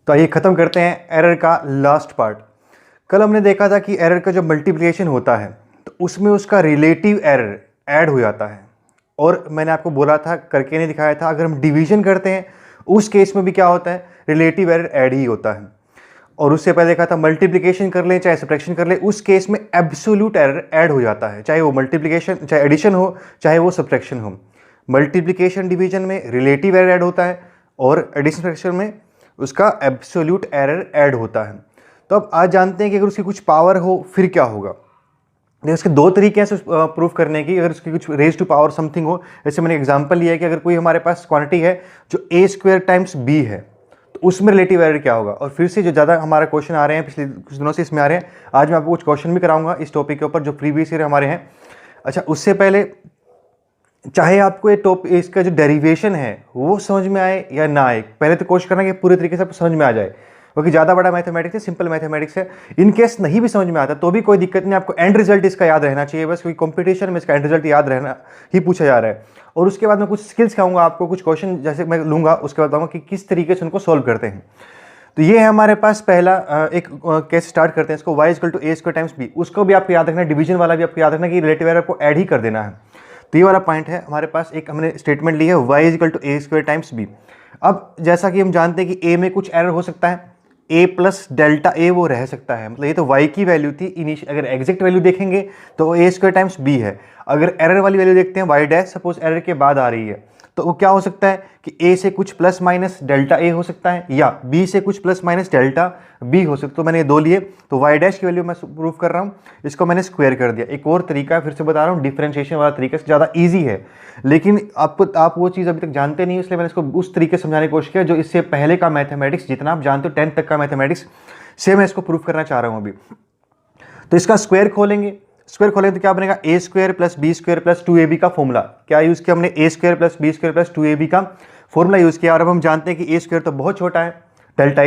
तो आइए ख़त्म करते हैं एरर का लास्ट पार्ट। कल हमने देखा था कि एरर का जो मल्टीप्लिकेशन होता है तो उसमें उसका रिलेटिव एरर ऐड हो जाता है, और मैंने आपको बोला था, करके नहीं दिखाया था, अगर हम डिवीजन करते हैं उस केस में भी क्या होता है, रिलेटिव एरर ऐड ही होता है। और उससे पहले देखा था मल्टीप्लिकेशन कर लें चाहे सब्ट्रैक्शन कर लें, उस केस में एब्सोल्यूट एरर ऐड हो जाता है, चाहे वो मल्टीप्लिकेशन चाहे एडिशन हो चाहे वो सब्ट्रैक्शन हो। मल्टीप्लिकेशन डिवीजन में रिलेटिव एरर ऐड होता है और एडिशन सब्ट्रैक्शन में उसका एब्सोल्यूट एरर ऐड होता है। तो अब आज जानते हैं कि अगर उसकी कुछ पावर हो फिर क्या होगा। देखिए उसके दो तरीके हैं प्रूफ करने की। अगर उसकी कुछ रेज टू पावर समथिंग हो, जैसे मैंने एग्जांपल लिया है कि अगर कोई हमारे पास क्वांटिटी है जो ए स्क्वायर टाइम्स बी है तो उसमें रिलेटिव एरर क्या होगा। और फिर से जो ज़्यादा हमारे क्वेश्चन आ रहे हैं पिछले कुछ दिनों से इसमें आ रहे हैं, आज मैं आपको कुछ क्वेश्चन भी कराऊंगा इस टॉपिक के ऊपर जो प्रीवियस ईयर हमारे हैं। अच्छा, उससे पहले चाहे आपको ये इसका जो डेरिवेशन है वो समझ में आए या ना आए, पहले तो कोशिश करना कि पूरे तरीके से समझ में आ जाए, क्योंकि ज़्यादा बड़ा मैथमेटिक्स है, सिंपल मैथमेटिक्स है। इन केस नहीं भी समझ में आता तो भी कोई दिक्कत नहीं, आपको एंड रिजल्ट इसका याद रहना चाहिए बस, क्योंकि कंपटीशन में इसका एंड रिजल्ट याद रहना ही पूछा जा रहा है। और उसके बाद मैं कुछ स्किल्स खाऊंगा आपको, कुछ क्वेश्चन जैसे मैं लूंगा उसके बाद बताऊंगा कि किस तरीके से उनको सॉल्व करते हैं। तो ये है हमारे पास पहला एक केस स्टार्ट करते हैं इसको, y equal to A square times B. उसको भी आपको याद रखना है, डिवीजन वाला भी आपको याद रखना कि रिलेटिव एरर को ऐड ही कर देना है। तो ये वाला पॉइंट है हमारे पास। एक हमने स्टेटमेंट ली है y equal to A square times B. अब जैसा कि हम जानते हैं कि a में कुछ एरर हो सकता है, a प्लस डेल्टा a वो रह सकता है, मतलब ये तो y की वैल्यू थी इनिशियल। अगर एग्जैक्ट वैल्यू देखेंगे तो a स्क्वायर टाइम्स b है। अगर एरर वाली वैल्यू देखते हैं y डैश, सपोज एरर के बाद आ रही है, तो वो क्या हो सकता है कि a से कुछ प्लस माइनस डेल्टा a हो सकता है या b से कुछ प्लस माइनस डेल्टा b हो सकता है। तो मैंने ये दो लिए, तो y डैश की वैल्यू मैं प्रूफ कर रहा हूँ, इसको मैंने स्क्वायर कर दिया। एक और तरीका है, फिर से बता रहा हूँ, डिफरेंशिएशन वाला तरीका ज़्यादा ईजी है, लेकिन आप वो चीज़ अभी तक जानते नहीं, इसलिए मैंने इसको उस तरीके से समझाने की कोशिश किया जो इससे पहले का मैथमेटिक्स जितना आप जानते हो 10th तक का मैथमेटिक्स से मैं इसको प्रूफ करना चाह रहा हूँ अभी। तो इसका स्क्वायर खोलेंगे, स्क्वायर खोलेंगे तो क्या बनेगा, a square plus b square plus 2ab का फॉर्मूला। क्या यूज किया हमने, a square plus b square plus 2ab का फॉर्मूला यूज किया। और अब हम जानते हैं कि ए स्क्वायर तो बहुत छोटा है, डेल्टा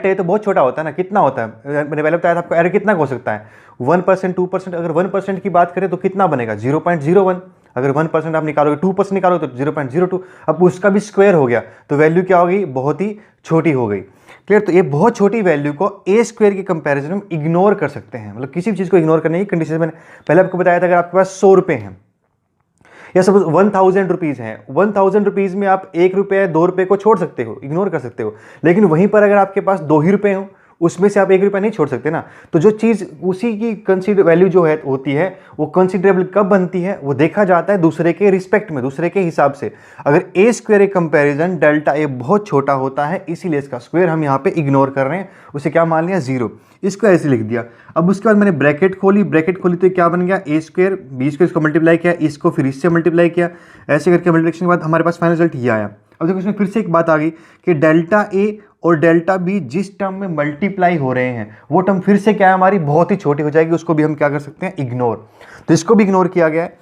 ए तो बहुत छोटा होता है ना, कितना होता है, मैंने पहले बताया था आपको, एरर कितना हो सकता है 1%, 2%। अगर 1% की बात करें तो कितना बनेगा 0.01। अगर 1% आप निकालोगे, 2% निकालोगे तो 0.02। अब उसका भी स्क्वायर हो गया तो वैल्यू क्या हो गई, बहुत ही छोटी हो गई। क्लियर। तो ये बहुत छोटी वैल्यू को ए स्क्वायर के कंपैरिजन में इग्नोर कर सकते हैं, मतलब किसी भी चीज़ को इग्नोर करने की कंडीशन मैंने पहले आपको बताया था। अगर आपके पास 100 रुपये हैं या सपोज 1000 रुपीज़ हैं, 1000 रुपीज़ में आप 1 रुपये 2 रुपये को छोड़ सकते हो, इग्नोर कर सकते हो। लेकिन वहीं पर अगर आपके पास 2 ही रुपये हो, उसमें से आप 1 रुपया नहीं छोड़ सकते ना। तो जो चीज़ उसी की कंसीडर वैल्यू जो है होती है वो कंसिडरेबल कब बनती है, वो देखा जाता है दूसरे के रिस्पेक्ट में, दूसरे के हिसाब से। अगर ए square A comparison delta A बहुत छोटा होता है, इसीलिए इसका स्क्वायर हम यहाँ पे इग्नोर कर रहे हैं, उसे क्या मान लिया 0, इसको ऐसे लिख दिया। अब उसके बाद मैंने ब्रैकेट खोली तो क्या बन गया, ए स्क्वायर बी स्क्वायर, इसको मल्टीप्लाई किया, इसको फिर इससे मल्टीप्लाई किया, ऐसे करके मल्टीप्लिकेशन के बाद हमारे पास फाइनल रिजल्ट ये आया। अब देखो इसमें फिर से एक बात आ गई कि डेल्टा ए और डेल्टा बी जिस टर्म में मल्टीप्लाई हो रहे हैं वो टर्म फिर से क्या है, हमारी बहुत ही छोटी हो जाएगी, उसको भी हम क्या कर सकते हैं, इग्नोर। तो इसको भी इग्नोर किया गया है।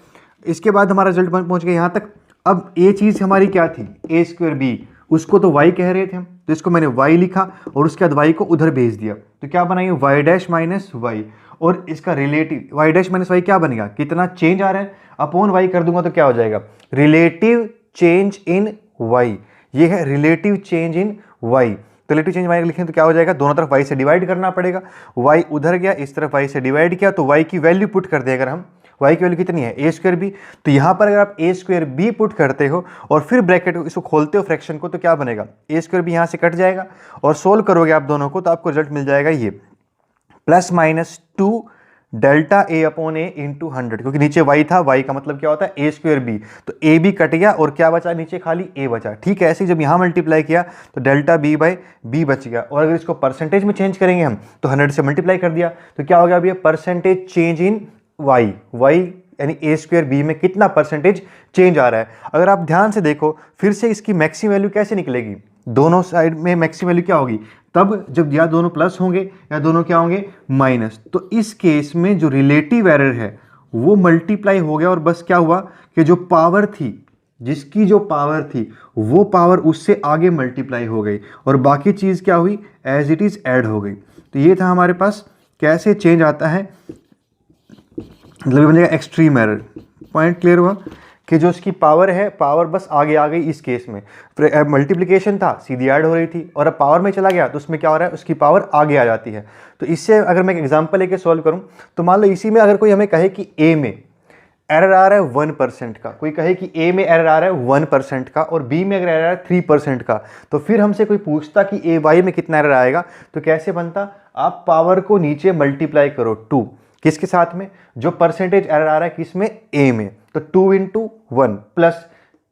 इसके बाद हमारा रिजल्ट पहुंच गया यहाँ तक। अब ये चीज़ हमारी क्या थी, ए स्क्वायर बी, उसको तो y कह रहे थे हम, तो इसको मैंने y लिखा और उसके बाद y को उधर भेज दिया, तो क्या बना ये y डैश माइनस वाई। और इसका relative y dash minus Y क्या बनेगा, कितना चेंज आ रहा है, अपॉन y कर दूंगा तो क्या हो जाएगा, रिलेटिव चेंज इन y। ये है रिलेटिव चेंज इन y। तो रिलेटिव चेंज y लिखें तो क्या हो जाएगा, दोनों तरफ y से डिवाइड करना पड़ेगा, y उधर गया, इस तरफ y से डिवाइड किया, तो y की वैल्यू पुट कर दे। अगर हम y की वैल्यू कितनी है, ए स्क्वायर बी, तो यहाँ पर अगर आप ए स्क्वायर बी पुट करते हो और फिर ब्रैकेट इसको खोलते हो फ्रैक्शन को, तो क्या बनेगा, ए स्क्वायर बी यहाँ से कट जाएगा और सोल्व करोगे आप दोनों को तो आपको रिजल्ट मिल जाएगा ये plus minus 2 delta A upon A into 100, क्योंकि नीचे y था, y का मतलब क्या होता है ए स्क्वायर बी, तो ए बी कट गया और क्या बचा, नीचे खाली ए बचा। ठीक है, ऐसे ही जब यहाँ मल्टीप्लाई किया तो डेल्टा बी बाई बी बच गया। और अगर इसको परसेंटेज में चेंज करेंगे हम तो 100 से मल्टीप्लाई कर दिया, तो क्या हो गया, अभी ये परसेंटेज चेंज इन y यानी ए स्क्वायर बी में कितना परसेंटेज चेंज आ रहा है। अगर आप ध्यान से देखो फिर से इसकी मैक्सिमम वैल्यू कैसे निकलेगी, दोनों साइड में मैक्सिमम वैल्यू क्या होगी, तब जब या दोनों प्लस होंगे या दोनों क्या होंगे माइनस। तो इस केस में जो रिलेटिव एरर है वो मल्टीप्लाई हो गया और बस क्या हुआ कि जो पावर थी, जिसकी जो पावर थी वो पावर उससे आगे मल्टीप्लाई हो गई और बाकी चीज़ क्या हुई, एज इट इज़ ऐड हो गई। तो ये था हमारे पास कैसे चेंज आता है, मतलब बनेगा एक्सट्रीम एरर। पॉइंट क्लियर हुआ कि जो उसकी पावर है, पावर बस आगे आ गई इस केस में। मल्टीप्लिकेशन था, सीधी ऐड हो रही थी, और अब पावर में चला गया तो उसमें क्या हो रहा है, उसकी पावर आगे आ जाती है। तो इससे अगर मैं एक एग्जांपल लेके सॉल्व करूं, तो मान लो इसी में अगर कोई हमें कहे कि ए में एरर आ रहा है 1% का, कोई कहे कि ए में एरर आ रहा है 1% का और बी में अगर एरर आ रहा है 3% का, तो फिर हमसे कोई पूछता कि ए वाई में कितना एरर आएगा, तो कैसे बनता, आप पावर को नीचे मल्टीप्लाई करो 2, किसके साथ में, जो परसेंटेज एरर आ रहा है किसमें, ए में, तो 2 × 1 +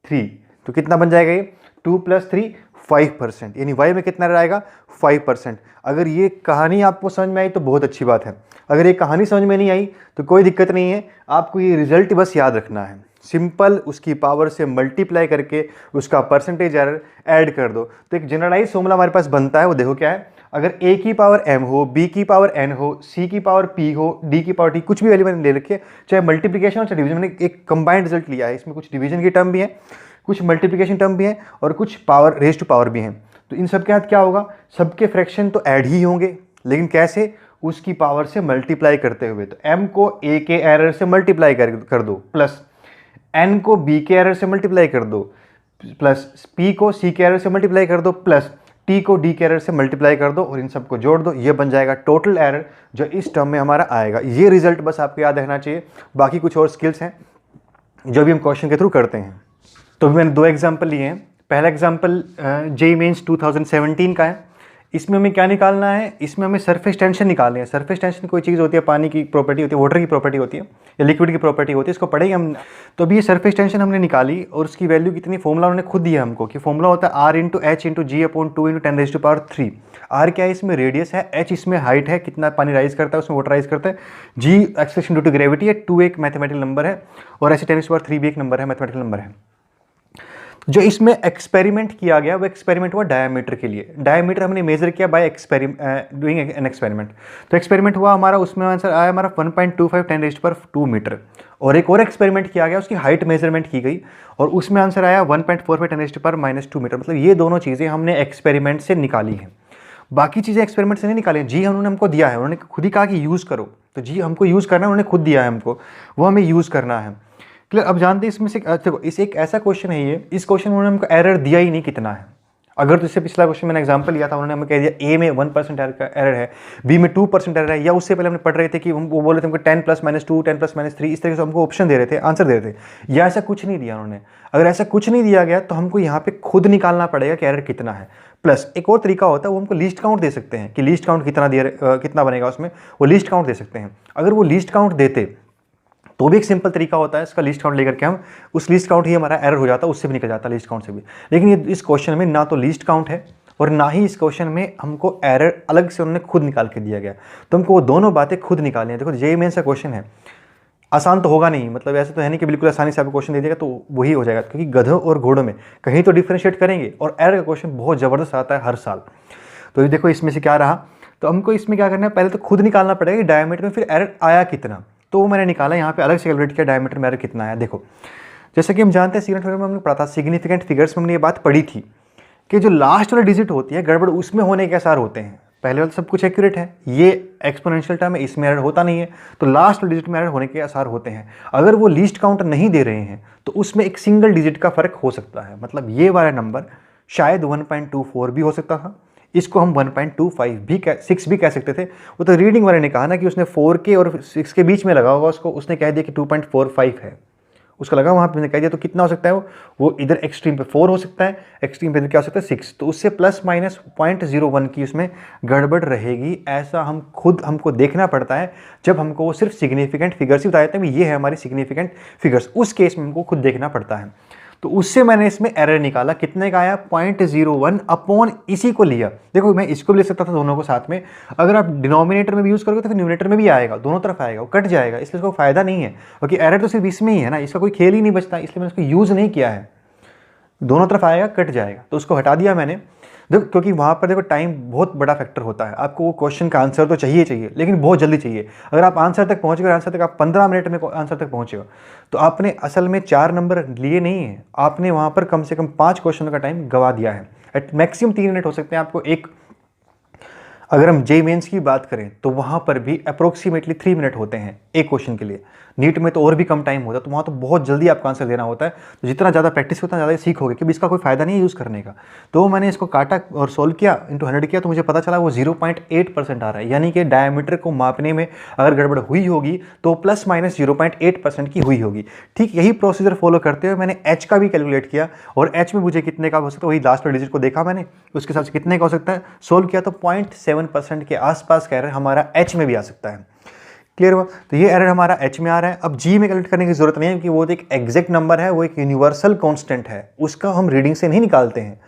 3, तो कितना बन जाएगा ये, 2 + 3 5%, यानी वाई में कितना एरर आएगा, 5%। अगर ये कहानी आपको समझ में आई तो बहुत अच्छी बात है, अगर ये कहानी समझ में नहीं आई तो कोई दिक्कत नहीं है, आपको ये रिजल्ट बस याद रखना है। सिंपल उसकी पावर से मल्टीप्लाई करके उसका परसेंटेज एरर ऐड कर दो, तो एक जनरलाइज फॉर्मूला हमारे पास बनता है, वो देखो क्या है, अगर a की पावर m हो, b की पावर n हो, c की पावर p हो, d की पावर t, कुछ भी वैल्यू मैंने ले रखी है, चाहे मल्टीप्लिकेशन हो चाहे डिवीजन, मैंने एक कंबाइंड रिजल्ट लिया है, इसमें कुछ डिवीजन की टर्म भी है, कुछ मल्टीप्लिकेशन टर्म भी है और कुछ पावर रेज टू पावर भी हैं। तो इन सब के साथ क्या होगा, सबके फ्रैक्शन तो ऐड ही होंगे, लेकिन कैसे, उसकी पावर से मल्टीप्लाई करते हुए। तो m को a के एरर से मल्टीप्लाई कर दो, प्लस n को b के एरर से मल्टीप्लाई कर दो, प्लस p को c के एरर से मल्टीप्लाई कर दो, प्लस t को d के एरर से मल्टीप्लाई कर दो, और इन सबको जोड़ दो, ये बन जाएगा टोटल एरर जो इस टर्म में हमारा आएगा। ये रिजल्ट बस आपको याद रखना चाहिए, बाकी कुछ और स्किल्स हैं जो भी हम क्वेश्चन के थ्रू करते हैं। तो मैंने 2 एग्जाम्पल लिए हैं। पहला एग्जाम्पल जेईई मेंस 2017 का है। इसमें हमें क्या निकालना है, इसमें हमें सरफेस टेंशन निकालनी है। सरफेस टेंशन कोई चीज़ होती है, पानी की प्रॉपर्टी होती है, वाटर की प्रॉपर्टी होती है, या लिक्विड की प्रॉपर्टी होती है, इसको पढ़ेंगे हम। तो अभी ये सरफेस टेंशन हमने निकाली और उसकी वैल्यू कितनी, फॉर्मूला उन्होंने खुद दिया हमको कि फॉर्मूला होता है R × H × G/2 × 10⁻³ R क्या है, इसमें रेडियस है, H इसमें हाइट है, कितना पानी राइज करता है, उसमें वाटर राइज करता है, G acceleration due to gravity है, 2 एक मैथमेटिकल नंबर है, और ऐसे 10⁻³ भी एक नंबर है, मैथमेटिकल नंबर है। जो इसमें एक्सपेरिमेंट किया गया वो एक्सपेरिमेंट हुआ डायमीटर के लिए। डायमीटर हमने मेजर किया बाय डूइंग एन एक्सपेरिमेंट। तो एक्सपेरिमेंट हुआ हमारा, उसमें आंसर आया हमारा 1.25 10⁻² मीटर। और एक और एक्सपेरिमेंट किया गया, उसकी हाइट मेजरमेंट की गई और उसमें आंसर आया 1.45 10⁻² मीटर। मतलब ये दोनों चीज़ें हमने एक्सपेरिमेंट से निकाली हैं, बाकी चीज़ें एक्सपेरिमेंट से नहीं निकाली। जी उन्होंने हमको दिया है, उन्होंने खुद ही कहा कि यूज़ करो, तो जी हमको यूज़ करना है, उन्होंने खुद दिया है हमको, वो हमें यूज़ करना है। क्लियर। अब जानते हैं इसमें से, देखो इस एक ऐसा क्वेश्चन है ये, इस क्वेश्चन में उन्होंने हमको एरर दिया ही नहीं कितना है। अगर तो इससे पिछला क्वेश्चन मैंने एग्जांपल लिया था, उन्होंने हमें कह दिया ए में 1% एरर है, बी में 2% एरर है, या उससे पहले हमने पढ़ रहे थे कि वो बोले थे हमको 10 + -2 10 + -3 इस तरह से हमको ऑप्शन दे रहे थे, आंसर दे रहे थे, या ऐसा कुछ नहीं दिया उन्होंने। अगर ऐसा कुछ नहीं दिया गया तो हमको यहाँ पे खुद निकालना पड़ेगा कि एरर कितना है। प्लस एक और तरीका होता है, वो हमको लीस्ट काउंट दे सकते हैं कि लीस्ट काउंट कितना बनेगा उसमें, वो लीस्ट काउंट दे सकते हैं। अगर वो लीस्ट काउंट देते तो भी एक सिंपल तरीका होता है, इसका लीस्ट काउंट लेकर के हम उस लीस्ट काउंट ही हमारा एरर हो जाता है, उससे भी निकल जाता है लीस्ट काउंट से भी। लेकिन ये इस क्वेश्चन में ना तो लीस्ट काउंट है और ना ही इस क्वेश्चन में हमको एरर अलग से उन्होंने खुद निकाल के दिया गया, तो हमको वो दोनों बातें खुद निकालनी है। देखो जेईई मेंस का क्वेश्चन है, आसान तो होगा नहीं, मतलब ऐसा तो है नहीं कि बिल्कुल आसानी से आपको क्वेश्चन दे देगा तो वही हो जाएगा, क्योंकि गधों और घोड़ों में कहीं तो डिफ्रेंशिएट करेंगे, और एरर का क्वेश्चन बहुत ज़बरदस्त आता है हर साल। तो ये देखो इसमें से क्या रहा, तो हमको इसमें क्या करना है, पहले तो खुद निकालना पड़ेगा कि डायमीटर में फिर एरर आया कितना। तो वो मैंने निकाला, यहाँ पे अलग से कैलकुलेट किया डायमीटर में एरर कितना आया। देखो जैसे कि हम जानते हैं सिग्निफिकेंट में हमने पढ़ा था, सिग्निफिकेंट फिगर्स में हमने ये बात पढ़ी थी कि जो लास्ट वाला डिजिट होती है गड़बड़, उसमें होने के आसार होते हैं। पहले वाला सब कुछ एक्यूरेट है, ये एक्सपोनेंशियल टर्म है, इसमें एरर होता नहीं है, तो लास्ट डिजिट में एरर होने के आसार होते हैं। अगर वो लीस्ट काउंट नहीं दे रहे हैं तो उसमें एक सिंगल डिजिट का फर्क हो सकता है, मतलब ये वाला नंबर शायद 1.24 भी हो सकता था, इसको हम 1.25 भी 6 भी कह सकते थे। वो तो रीडिंग वाले ने कहा ना कि उसने 4 के और 6 के बीच में लगा होगा, उसको उसने कह दिया कि 2.45 है, उसका लगा वहाँ पे कह दिया, तो कितना हो सकता है वो इधर एक्सट्रीम पे 4 हो सकता है, एक्सट्रीम पे इधर क्या हो सकता है 6, तो उससे ±0.01 की उसमें गड़बड़ रहेगी। ऐसा हमको देखना पड़ता है जब हमको वो सिर्फ सिग्निफिकेंट फिगर्स ही बताए थे, ये है हमारी सिग्निफिकेंट फिगर्स, उस केस में हमको खुद देखना पड़ता है। तो उससे मैंने इसमें एरर निकाला, कितने का आया 0.01 अपॉन इसी को लिया। देखो मैं इसको भी ले सकता था दोनों को साथ में, अगर आप डिनोमिनेटर में भी यूज़ करोगे तो फिर न्यूमरेटर में भी आएगा, दोनों तरफ आएगा, वो कट जाएगा, इसलिए इसको फायदा नहीं है, क्योंकि एरर तो सिर्फ इसमें ही है ना, इसका कोई खेल ही नहीं बचता, इसलिए मैंने उसको यूज़ नहीं किया है। दोनों तरफ आएगा, कट जाएगा, तो उसको हटा दिया मैंने। देखो क्योंकि वहाँ पर देखो टाइम बहुत बड़ा फैक्टर होता है, आपको वो क्वेश्चन का आंसर तो चाहिए, लेकिन बहुत जल्दी चाहिए। अगर आप आंसर तक पहुँच गए, आंसर तक आप 15 मिनट में आंसर तक पहुँचे हो, तो आपने असल में 4 नंबर लिए नहीं है, आपने वहाँ पर कम से कम 5 क्वेश्चनों का टाइम गवा दिया है। एट मैक्सिमम 3 मिनट हो सकते हैं आपको एक अगर हम जेईई मेंस की बात करें तो वहाँ पर भी अप्रोक्सीमेटली 3 मिनट होते हैं एक क्वेश्चन के लिए। नीट में तो और भी कम टाइम होता है, तो वहाँ तो बहुत जल्दी आपको आंसर देना होता है। तो जितना ज़्यादा प्रैक्टिस उतना ज़्यादा सीखोगे, क्योंकि इसका कोई फ़ायदा नहीं है यूज़ करने का। तो मैंने इसको काटा और सोल्व किया, इंटू 100 किया, तो मुझे पता चला वो 0.8% आ रहा है। यानी कि डायमीटर को मापने में अगर गड़बड़ हुई होगी तो प्लस माइनस 0.8% की हुई होगी। ठीक यही प्रोसीजर फॉलो करते हुए मैंने एच का भी कैलकुलेट किया, और एच में मुझे कितने का हो सकता है, वही लास्ट वाले डिजिट को देखा मैंने, उसके हिसाब से कितने का हो सकता है सोल्व किया, तो 0.7% के आसपास का एरर हमारा एच में भी आ सकता है। क्लियर हुआ? तो ये एरर हमारा एच में आ रहा है। अब जी में कैलकुलेट करने की जरूरत नहीं है, क्योंकि वो एक एग्जैक्ट नंबर है, वो एक यूनिवर्सल कांस्टेंट है, उसका हम रीडिंग से नहीं निकालते हैं।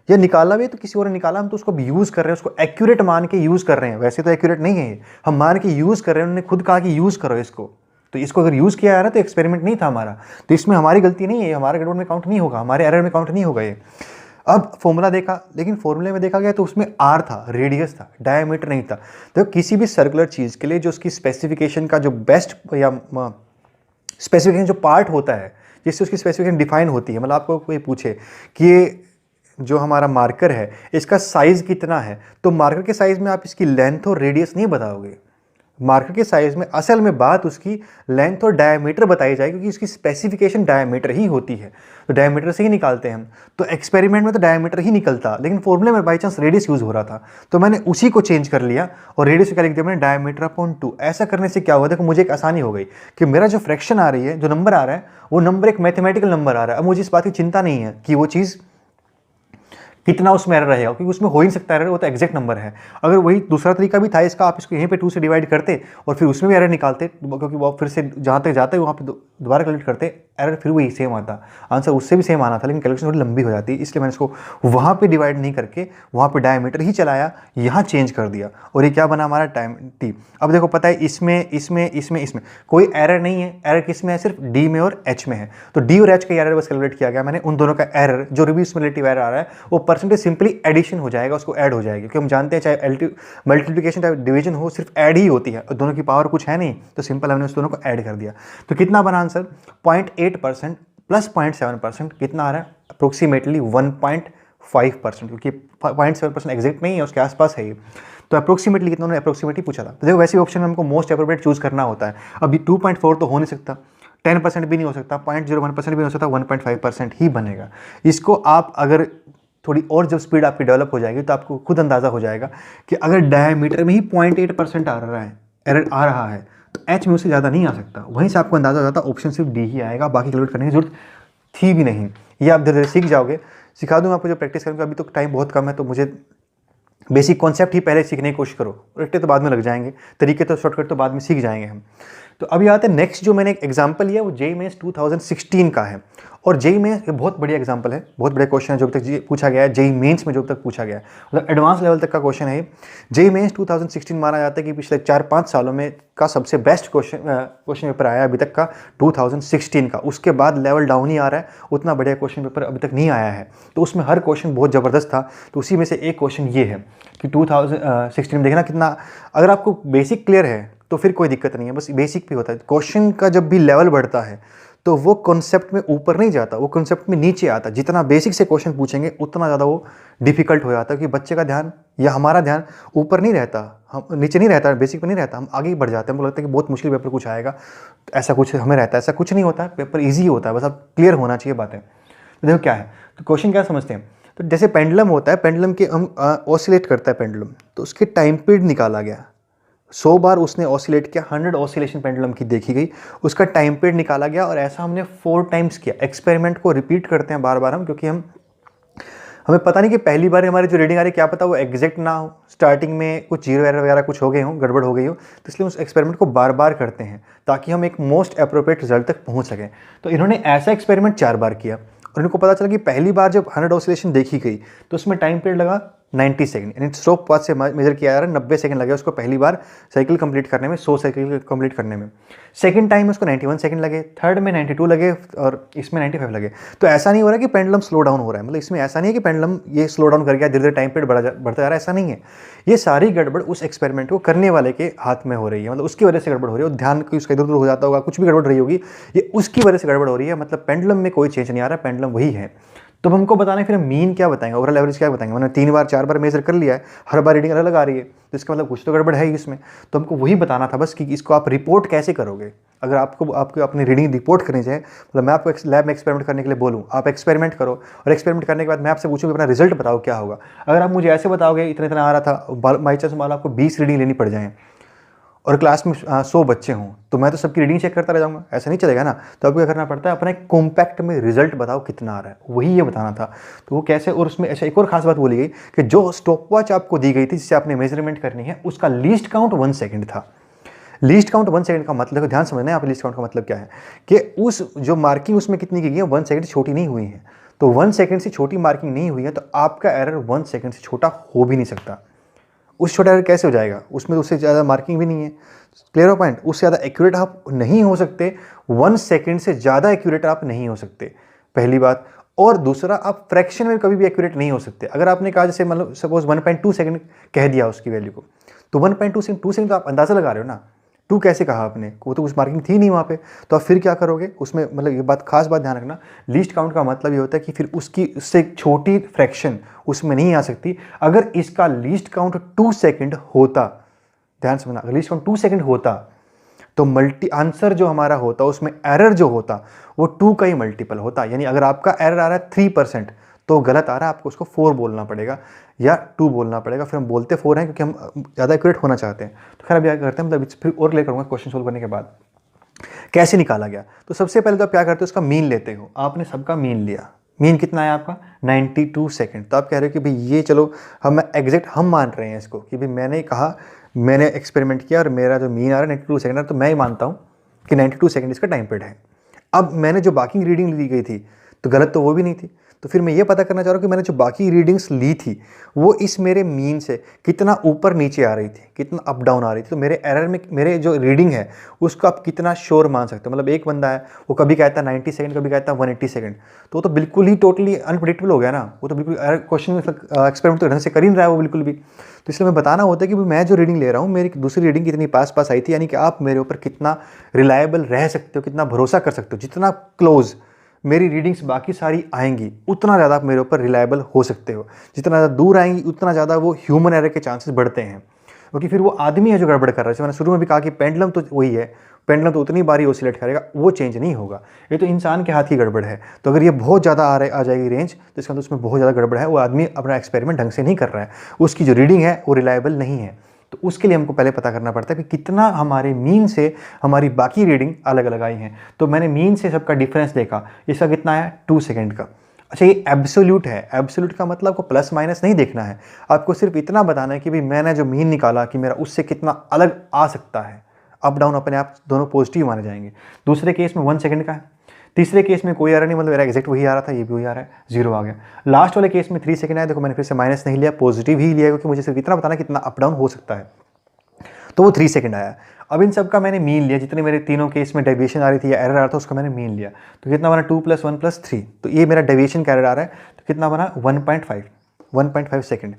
या निकाला भी तो किसी और ने निकाला, हम तो उसको यूज कर रहे हैं, उसको एक्यूरेट मान के यूज कर रहे हैं। वैसे तो एक्यूरेट नहीं है, हम मान के यूज कर रहे हैं, उन्होंने खुद कहा कि यूज करो इसको, तो इसको अगर यूज किया जा रहा है तो एक्सपेरिमेंट नहीं था हमारा, तो इसमें हमारी गलती नहीं है, हमारे गड़बड़ में काउंट नहीं होगा, हमारे एरर में काउंट नहीं होगा ये। अब फॉर्मूला देखा, लेकिन फॉर्मूले में देखा गया तो उसमें आर था, रेडियस था, डायमीटर नहीं था। तो किसी भी सर्कुलर चीज़ के लिए जो उसकी स्पेसिफिकेशन का जो बेस्ट या स्पेसिफिकेशन जो पार्ट होता है, जिससे उसकी स्पेसिफिकेशन डिफाइन होती है, मतलब आपको कोई पूछे कि ये जो हमारा मार्कर है इसका साइज़ कितना है, तो मार्कर के साइज़ में आप इसकी लेंथ और रेडियस नहीं बताओगे। मार्कर के साइज में असल में बात उसकी लेंथ और डायमीटर बताई जाएगी, क्योंकि उसकी स्पेसिफिकेशन डायमीटर ही होती है, तो डायमीटर से ही निकालते हैं हम। तो एक्सपेरिमेंट में तो डायमीटर ही निकलता, लेकिन फॉर्मूले में बाई चांस रेडियस यूज़ हो रहा था, तो मैंने उसी को चेंज कर लिया और रेडियस क्या लिख दिया मैंने, डायमीटर अपॉन 2। ऐसा करने से क्या हुआ, देखो मुझे एक आसानी हो गई कि मेरा जो फ्रैक्शन आ रही है, जो नंबर आ रहा है, वो नंबर एक मैथमेटिकल नंबर आ रहा है। अब मुझे इस बात की चिंता नहीं है कि वो चीज़ कितना उसमें एरर रहेगा, क्योंकि उसमें हो ही नहीं सकता एरर, वो तो एग्जैक्ट नंबर है। अगर वही दूसरा तरीका भी था इसका, आप इसको यहीं पे 2 से डिवाइड करते और फिर उसमें भी एरर निकालते, क्योंकि वो फिर से जहाँ तक जाते वहाँ पे दोबारा कैलकुलेट करते, एरर फिर वही सेम आता, आंसर उससे भी सेम आना था, लेकिन कैलकुलेशन थोड़ी लंबी हो जाती, इसलिए मैंने इसको वहाँ पे डिवाइड नहीं करके वहाँ पे डायमीटर ही चलाया, यहाँ चेंज कर दिया, और ये क्या बना हमारा टाइम टी। अब देखो पता है इसमें कोई एरर नहीं है, एरर किस में है, सिर्फ डी में और एच में है। तो डी और एच का एरर बस कैलकुलेट किया गया मैंने, उन दोनों का एरर जो रिव्यूज रिलेटिव एरर आ रहा है वो परसेंटेज सिंपली एडिशन हो जाएगा, उसको ऐड हो जाएगी, क्योंकि हम जानते हैं चाहे मल्टीप्लिकेशन चाहे डिवीजन हो, सिर्फ ऐड ही होती है, और दोनों की पावर कुछ है नहीं, तो सिंपल हमने उस दोनों को ऐड कर दिया। तो कितना बना आंसर, 0.8% प्लस 0.7%, कितना आ रहा है अप्रोक्सीमेटली 1.5%, क्योंकि 0.7% एग्जैक्ट नहीं है, उसके आसपास है ये। तो अप्रोक्सीमेटली कितना, उन्होंने अप्रोक्सीमेटली पूछा था। तो देखो वैसे ऑप्शन में हमको मोस्ट एप्रोप्रिएट चूज करना होता है। अभी 2.4 तो हो नहीं सकता, 10% भी नहीं हो सकता, 0.01% भी नहीं हो सकता, 1.5% ही बनेगा। इसको आप अगर थोड़ी और जब स्पीड आपकी डेवलप हो जाएगी तो आपको खुद अंदाजा हो जाएगा कि अगर डायमीटर में ही 0.8% आ रहा है, एरर आ रहा है, तो एच में उससे ज़्यादा नहीं आ सकता। वहीं से आपको अंदाजा हो जाता ऑप्शन सिर्फ डी ही आएगा, बाकी कैलकुलेट करने की जरूरत थी भी नहीं। ये आप धीरे धीरे सीख जाओगे, सिखा दूंगा आपको जो प्रैक्टिस करेंगे। अभी तो टाइम बहुत कम है, तो मुझे बेसिक कॉन्सेप्ट ही पहले सीखने की कोशिश करो, रट्टे तो बाद में लग जाएंगे, तरीके तो शॉर्टकट तो बाद में सीख जाएंगे हम। तो अभी आते हैं नेक्स्ट, जो मैंने एक एग्जाम्पल लिया वो जेईई मेंस 2016 का है, और जेईई मेंस ये बहुत बढ़िया एग्जाम्पल है, बहुत बड़े क्वेश्चन है जो अभी तक पूछा गया है जेईई मेंस में, जो अभी तक पूछा गया है, मतलब एडवांस लेवल तक का क्वेश्चन है। जेईई मेंस 2016 माना जाता है कि पिछले 4-5 सालों में का सबसे बेस्ट क्वेश्चन पेपर आया अभी तक का 2016 का। उसके बाद लेवल डाउन ही आ रहा है, उतना बढ़िया क्वेश्चन पेपर अभी तक नहीं आया है। तो उसमें हर क्वेश्चन बहुत ज़बरदस्त था, तो उसी में से एक क्वेश्चन ये है कि 2016 में देखना कितना, अगर आपको बेसिक क्लियर है तो फिर कोई दिक्कत नहीं है, बस बेसिक भी होता है। क्वेश्चन का जब भी लेवल बढ़ता है तो वो कॉन्सेप्ट में ऊपर नहीं जाता, वो कॉन्सेप्ट में नीचे आता। जितना बेसिक से क्वेश्चन पूछेंगे उतना ज़्यादा वो डिफिकल्ट हो जाता है, क्योंकि बच्चे का ध्यान या हमारा ध्यान ऊपर नहीं रहता, हम नीचे नहीं रहता, बेसिक पे नहीं रहता, हम आगे ही बढ़ जाते हैं। हमको लगता है कि बहुत मुश्किल पेपर कुछ आएगा, ऐसा कुछ हमें रहता है, ऐसा कुछ नहीं होता है, पेपर ईजी होता है, बस आप क्लियर होना चाहिए बातें। तो देखो क्या है, तो क्वेश्चन क्या समझते हैं, तो जैसे पेंडुलम होता है, पेंडुलम के हम ऑसिलेट करता है पेंडुलम, तो उसके टाइम पीरियड निकाला गया, 100 बार उसने ऑसिलेट किया, 100 ऑसिलेशन पेंडुलम की देखी गई, उसका टाइम पीरियड निकाला गया, और ऐसा हमने 4 टाइम्स किया। एक्सपेरिमेंट को रिपीट करते हैं बार बार हम, क्योंकि हमें पता नहीं कि पहली बार हमारी जो रीडिंग आ रही है क्या पता वो एग्जैक्ट ना हो, स्टार्टिंग में कुछ जीरो एरर वगैरह कुछ हो गए हो, गड़बड़ हो गई हो, तो इसलिए उस एक्सपेरिमेंट को बार बार करते हैं ताकि हम एक मोस्ट अप्रोप्रिएट रिजल्ट तक पहुंच सकें। तो इन्होंने ऐसा एक्सपेरिमेंट 4 बार किया, और इनको पता चला कि पहली बार जब 100 ऑसिलेशन देखी गई तो उसमें टाइम पीरियड लगा 90 सेकंड, यानी स्टॉप वॉच से मेजर किया जा रहा है, 90 सेकंड लगे उसको पहली बार साइकिल कंप्लीट करने में, 100 साइकिल कंप्लीट करने में। सेकंड टाइम उसको 91 सेकंड लगे, थर्ड में 92 लगे, और इसमें 95 लगे। तो ऐसा नहीं हो रहा कि पेंडुलम स्लो डाउन हो रहा है, मतलब इसमें ऐसा नहीं है कि पेंडुलम ये स्लो डाउन कर गया, धीरे धीरे टाइम पीरियड बढ़ता जा रहा है, ऐसा नहीं है। ये सारी गड़बड़ उस एक्सपेरिमेंट को करने वाले के हाथ में हो रही है, मतलब उसकी वजह से गड़बड़ हो रही है, ध्यान की उसका इधर उधर हो जाता होगा, कुछ भी गड़बड़ रही होगी, ये उसकी वजह से गड़बड़ हो रही है, मतलब पेंडुलम में कोई चेंज नहीं आ रहा, पेंडुलम वही है। तो अब हमको बताना है फिर हम मीन क्या बताएंगे, ओवरऑल एवरेज क्या बताएंगे। मैंने 3 बार 4 बार मेजर कर लिया है, हर बार रीडिंग अलग अलग आ रही है, तो इसका मतलब कुछ तो गड़बड़ है ही इसमें। तो हमको वही बताना था बस कि इसको आप रिपोर्ट कैसे करोगे। अगर आपको अपनी रीडिंग रिपोर्ट करनी चाहिए, मतलब मैं आपको लैब में एक्सपेरिमेंट करने के लिए बोलूँ, आप एक्सपेरिमेंट करो और एक्सपेरिमेंट करने के बाद मैं आपसे पूछूँ अपना रिजल्ट बताओ क्या होगा। अगर आप मुझे ऐसे बताओगे इतना इतना आ रहा था, बाई चांस मान लो आपको 20 रीडिंग लेनी पड़ जाए और क्लास में 100 बच्चे हों, तो मैं तो सबकी रीडिंग चेक करता रह जाऊंगा, ऐसा नहीं चलेगा ना। तो आपको क्या करना पड़ता है, अपना एक कॉम्पैक्ट में रिजल्ट बताओ कितना आ रहा है, वही ये बताना था। तो वो कैसे, और उसमें ऐसा एक और खास बात बोली गई कि जो स्टॉप वॉच आपको दी गई थी जिससे आपने मेजरमेंट करनी है, उसका लीस्ट काउंट 1 सेकंड था। लीस्ट काउंट 1 सेकंड का मतलब, ध्यान समझना है आप लीस्ट काउंट का मतलब क्या है, कि उस जो मार्किंग उसमें कितनी की गई है 1 सेकंड से छोटी नहीं हुई है। तो 1 सेकंड से छोटी मार्किंग नहीं हुई है, तो आपका एरर 1 सेकंड से छोटा हो भी नहीं सकता। उस छोटा एरर कैसे हो जाएगा, उसमें तो उससे ज़्यादा मार्किंग भी नहीं है। क्लियर हो पॉइंट, उससे ज़्यादा एक्यूरेट आप नहीं हो सकते, 1 सेकंड से ज़्यादा एक्यूरेट आप नहीं हो सकते, पहली बात। और दूसरा, आप फ्रैक्शन में कभी भी एक्यूरेट नहीं हो सकते। अगर आपने कहा जैसे मतलब सपोज 1.2 सेकंड कह दिया उसकी वैल्यू को, तो 1.2 सेकंड 2 सेकंड तो आप अंदाज़ा लगा रहे हो ना, 2 कैसे कहा आपने, वो तो कुछ मार्किंग थी नहीं वहाँ पे। तो आप फिर क्या करोगे उसमें, मतलब ये बात खास बात ध्यान रखना, लीस्ट काउंट का मतलब ये होता है कि फिर उसकी उससे छोटी फ्रैक्शन उसमें नहीं आ सकती। अगर इसका लीस्ट काउंट 2 सेकंड होता, ध्यान समझना, अगर लीस्ट काउंट 2 सेकंड होता तो मल्टी आंसर जो हमारा होता उसमें एरर जो होता वो 2 का ही मल्टीपल होता। यानी अगर आपका एरर आ रहा है 3% तो गलत आ रहा है, आपको उसको 4 बोलना पड़ेगा या 2 बोलना पड़ेगा। फिर हम बोलते 4 हैं क्योंकि हम ज़्यादा एक्यूरेट होना चाहते हैं। तो खैर अब क्या करते हैं, मतलब फिर और क्लियर करूँगा क्वेश्चन सोल्व करने के बाद कैसे निकाला गया। तो सबसे पहले तो आप क्या करते हो, उसका मीन लेते हो। आपने सबका मीन लिया, मीन कितना है आपका 92 सेकंड। तो आप कह रहे हो कि भाई ये चलो हम एग्जैक्ट हम मान रहे हैं इसको कि भाई मैंने कहा, मैंने एक्सपेरिमेंट किया और मेरा जो मीन आ रहा है 92 सेकंड है, तो मैं ही मानता हूँ कि 92 सेकंड इसका टाइम पीरियड है। अब मैंने जो बाकी रीडिंग ली गई थी तो गलत तो वो भी नहीं थी, तो फिर मैं ये पता करना चाह रहा हूँ कि मैंने जो बाकी रीडिंग्स ली थी वो इस मेरे मीन से कितना ऊपर नीचे आ रही थी, कितना अप डाउन आ रही थी। तो मेरे एरर में मेरे जो रीडिंग है उसको आप कितना श्योर मान सकते हो। मतलब एक बंदा है वो कभी कहता है 90 सेकंड, कभी कहता है 180 सेकंड, तो वो तो बिल्कुल ही टोटली अनप्रेडिक्टेबल हो गया ना। वो तो बिल्कुल क्वेश्चन एक्सपेरिमेंट तो ढंग से कर ही नहीं रहा है वो बिल्कुल भी। तो इसलिए मैं बताना होता है कि मैं जो रीडिंग ले रहा हूँ मेरी दूसरी रीडिंग कितनी पास पास आई थी, यानी कि आप मेरे ऊपर कितना रिलायबल रह सकते हो, कितना भरोसा कर सकते हो। जितना क्लोज मेरी रीडिंग्स बाकी सारी आएंगी उतना ज़्यादा आप मेरे ऊपर रिलायबल हो सकते हो। जितना ज़्यादा दूर आएंगी उतना ज़्यादा वो ह्यूमन एरर के चांसेस बढ़ते हैं, क्योंकि फिर वो आदमी है जो गड़बड़ कर रहा है। जैसे मैंने शुरू में भी कहा कि पेंडुलम तो वही है, पेंडुलम तो उतनी बारी ओसिलेट करेगा, वो चेंज नहीं होगा। ये तो इंसान के हाथ की गड़बड़ है। तो अगर ये बहुत ज़्यादा आ जाएगी रेंज, तो इसका मतलब उसमें बहुत ज़्यादा गड़बड़ है, वो आदमी अपना एक्सपेरिमेंट ढंग से नहीं कर रहा है, उसकी जो रीडिंग है वो रिलायबल नहीं है। तो उसके लिए हमको पहले पता करना पड़ता है कि कितना हमारे मीन से हमारी बाकी रीडिंग अलग अलग आई हैं। तो मैंने मीन से सबका डिफरेंस देखा, इसका कितना है 2 सेकंड का। अच्छा, ये एब्सोल्यूट है, एब्सोल्यूट का मतलब आपको प्लस माइनस नहीं देखना है, आपको सिर्फ इतना बताना है कि भाई मैंने जो मीन निकाला कि मेरा उससे कितना अलग आ सकता है। अप डाउन अपने आप दोनों पॉजिटिव माने जाएंगे। दूसरे केस में 1 सेकंड का है, तीसरे केस में कोई एरर नहीं, मतलब मेरा एग्जैक्ट वही आ रहा था, ये भी वही आ रहा है, 0 आ गया। लास्ट वाले केस में 3 सेकंड आया, देखो मैंने फिर से माइनस नहीं लिया, पॉजिटिव ही लिया, क्योंकि मुझे सिर्फ इतना बताना कितना अप डाउन हो सकता है। तो वो 3 सेकंड आया। अब इन सब का मैंने मीन लिया, जितने मेरे तीनों केस में डेविएशन आ रही थी या एरर आ रहा था उसका मैंने मीन लिया। तो कितना बना 2 + 1 + 3, तो ये मेरा डेविएशन का एरर आ रहा है, तो कितना बना 1.5 सेकंड।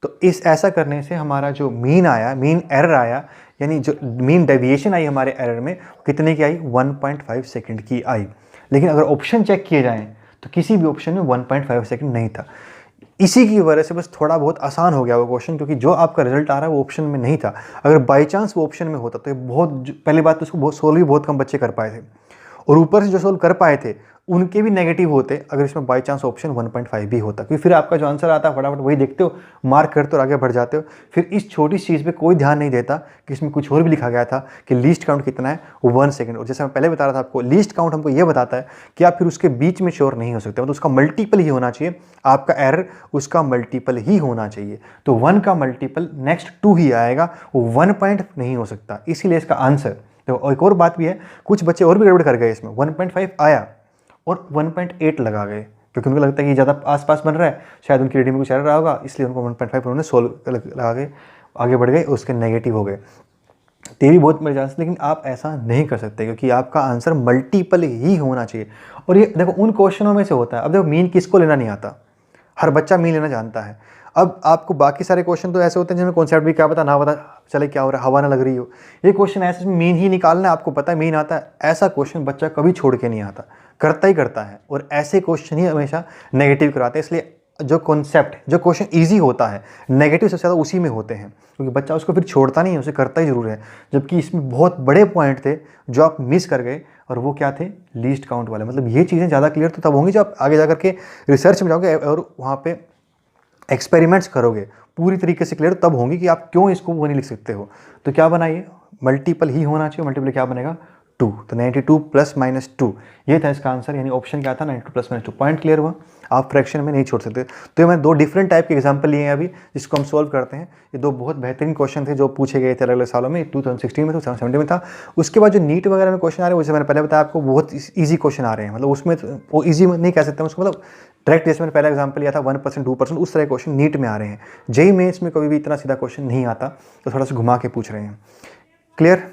तो इस ऐसा करने से हमारा जो मीन आया, मीन एरर आया, यानी जो मीन डेविएशन आई हमारे एरर में कितने की आई 1.5 सेकंड की आई। लेकिन अगर ऑप्शन चेक किए जाएँ तो किसी भी ऑप्शन में 1.5 सेकंड नहीं था। इसी की वजह से बस थोड़ा बहुत आसान हो गया वो क्वेश्चन, क्योंकि जो आपका रिजल्ट आ रहा है वो ऑप्शन में नहीं था। अगर बाई चांस वो ऑप्शन में होता तो ये बहुत, पहली बात तो उसको बहुत सोल्व भी बहुत कम बच्चे कर पाए थे, और ऊपर से जो सोल्व कर पाए थे उनके भी नेगेटिव होते अगर इसमें बाई चांस ऑप्शन 1.5 भी होता, क्योंकि फिर आपका जो आंसर आता है फटाफट वही देखते हो, मार्क करते हो और आगे बढ़ जाते हो। फिर इस छोटी चीज़ पे कोई ध्यान नहीं देता कि इसमें कुछ और भी लिखा गया था कि लीस्ट काउंट कितना है 1 सेकंड। और जैसे मैं पहले बता रहा था आपको, लीस्ट काउंट हमको ये बताता है कि आप फिर उसके बीच में श्योर नहीं हो सकते, मतलब उसका मल्टीपल ही होना चाहिए, आपका एरर उसका मल्टीपल ही होना चाहिए। तो 1 का मल्टीपल नेक्स्ट 2 ही आएगा, वो 1 पॉइंट नहीं हो सकता, इसीलिए इसका आंसर। तो एक और बात भी है, कुछ बच्चे और भी गड़बड़ कर गए इसमें, 1.5 आया और 1.8 लगा गए, क्योंकि उनको लगता है कि ज़्यादा आसपास बन रहा है, शायद उनकी रीडिंग में कुछ एरर रहा होगा, इसलिए उनको 1.5 उन्होंने सोल्व लगा के आगे बढ़ गए, उसके नेगेटिव हो गए। तो ये भी बहुत बड़ी चांस, लेकिन आप ऐसा नहीं कर सकते क्योंकि आपका आंसर मल्टीपल ही होना चाहिए। और ये देखो उन क्वेश्चनों में से होता है। अब देखो मीन किसको लेना नहीं आता, हर बच्चा मीन लेना जानता है। अब आपको बाकी सारे क्वेश्चन तो ऐसे होते हैं जिनमें कॉन्सेप्ट भी क्या पता ना पता चले क्या हो रहा है, हवा ना लग रही हो। ये क्वेश्चन ऐसे मीन ही निकालना है, आपको पता है मीन आता है, ऐसा क्वेश्चन बच्चा कभी छोड़ के नहीं आता, करता ही करता है। और ऐसे क्वेश्चन ही हमेशा नेगेटिव कराते हैं। इसलिए जो कॉन्सेप्ट, जो क्वेश्चन ईजी होता है, नेगेटिव सबसे ज़्यादा उसी में होते हैं, क्योंकि बच्चा उसको फिर छोड़ता नहीं है, उसे करता ही जरूर है। जबकि इसमें बहुत बड़े पॉइंट थे जो आप मिस कर गए, और वो क्या थे? लीस्ट काउंट वाले। मतलब ये चीज़ें ज़्यादा क्लियर तो तब होंगी जब आप आगे जाकर के रिसर्च में जाओगे और वहाँ पे एक्सपेरिमेंट्स करोगे, पूरी तरीके से क्लियर तब होंगी कि आप क्यों इसको वो नहीं लिख सकते हो। तो क्या बनाइए, मल्टीपल ही होना चाहिए। मल्टीपल क्या बनेगा? 2। तो 92 प्लस माइनस 2, ये था इसका आंसर। यानी ऑप्शन क्या था? 92 प्लस माइनस 2। पॉइंट क्लियर हुआ? आप फ्रैक्शन में नहीं छोड़ सकते। तो ये मैंने 2 डिफरेंट टाइप के एग्जांपल लिए हैं अभी, जिसको हम सॉल्व करते हैं। ये 2 बहुत बेहतरीन क्वेश्चन थे जो पूछे गए थे अलग अलग सालों में। 2016 में था, 2017 में था। उसके बाद जो नीट वगैरह में क्वेश्चन आ रहे हैं, जैसे मैंने पहले बताया आपको, बहुत ईजी क्वेश्चन आ रहे हैं। मतलब उसमें वो ईजी नहीं कह सकते उसको, मतलब डायरेक्ट, जैसे मैंने पहला एग्जांपल लिया था 1%, 2%, उस तरह के क्वेश्चन नीट में आ रहे हैं। जेईई मेंस में कभी भी इतना सीधा क्वेश्चन नहीं आता, तो थोड़ा सा घुमा के पूछ रहे हैं। क्लियर?